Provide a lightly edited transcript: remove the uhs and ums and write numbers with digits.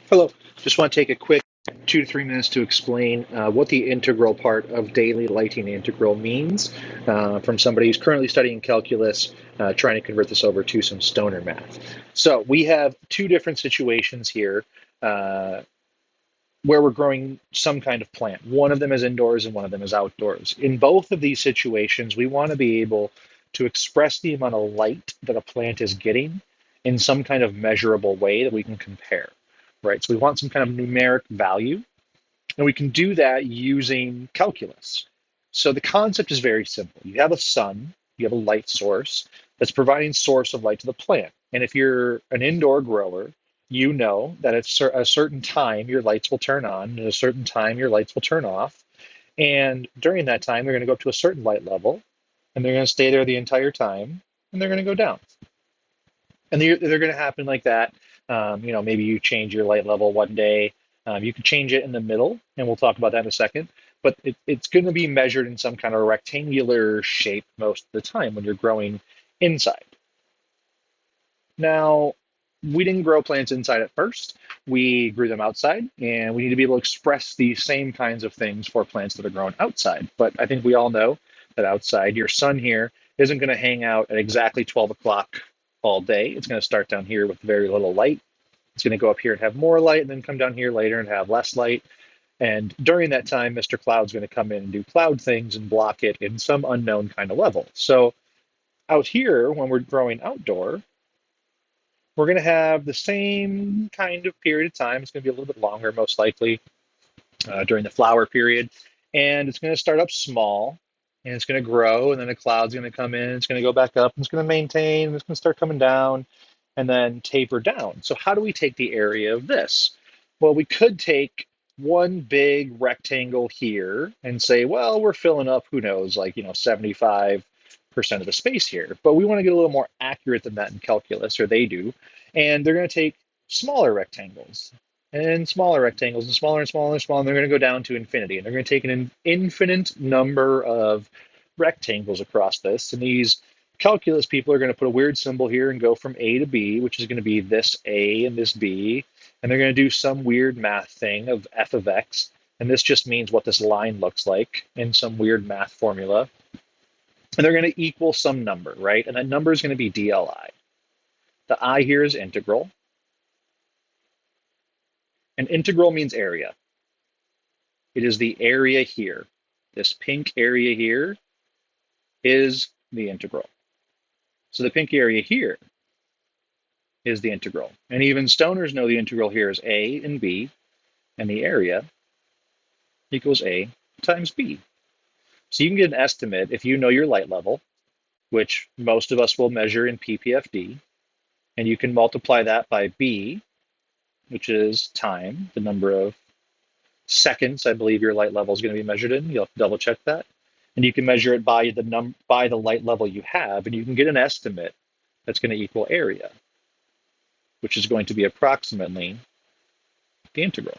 Hello. Just want to take a quick 2 to 3 minutes to explain what the integral part of daily lighting integral means from somebody who's currently studying calculus, trying to convert this over to some stoner math. So we have two different situations here uh, where we're growing some kind of plant. One of them is indoors and one of them is outdoors. In both of these situations, we want to be able to express the amount of light that a plant is getting in some kind of measurable way that we can compare, right? So we want some kind of numeric value, and we can do that using calculus. So the concept is very simple. You have a sun, you have a light source that's providing source of light to the plant. And if you're an indoor grower, you know that at a certain time your lights will turn on, and at a certain time your lights will turn off. And during that time, they're going to go up to a certain light level, and they're going to stay there the entire time, and they're going to go down. And they're going to happen like that. Maybe you change your light level one day. You can change it in the middle, and we'll talk about that in a second. But it's going to be measured in some kind of rectangular shape most of the time when you're growing inside. Now, we didn't grow plants inside at first. We grew them outside, and we need to be able to express these same kinds of things for plants that are grown outside. But I think we all know that outside, your sun here isn't going to hang out at exactly 12 o'clock all day. It's going to start down here with very little light. It's going to go up here and have more light, and then come down here later and have less light. And during that time, Mr. Cloud's going to come in and do cloud things and block it in some unknown kind of level. So out here, when we're growing outdoor, we're going to have the same kind of period of time. It's going to be a little bit longer, most likely, during the flower period. And it's going to start up small, and it's going to grow, and then a cloud's going to come in, it's going to go back up, and it's going to maintain, and it's going to start coming down, and then taper down. So how do we take the area of this? Well, we could take one big rectangle here and say, well, we're filling up, who knows, 75% of the space here. But we want to get a little more accurate than that in calculus, or they do. And they're going to take smaller rectangles and smaller rectangles and smaller and smaller and smaller. And they're going to go down to infinity. And they're going to take an infinite number of rectangles across this. And these calculus people are going to put a weird symbol here and go from A to B, which is going to be this A and this B. And they're going to do some weird math thing of f of x. And this just means what this line looks like in some weird math formula. And they're going to equal some number, right? And that number is going to be DLI. The I here is integral. And integral means area. It is the area here. This pink area here is the integral. So the pink area here is the integral. And even stoners know the integral here is A and B, and the area equals A times B. So you can get an estimate if you know your light level, which most of us will measure in PPFD, and you can multiply that by B, which is time, the number of seconds I believe your light level is going to be measured in. You'll have to double check that. And you can measure it by the light level you have, and you can get an estimate that's going to equal area, which is going to be approximately the integral.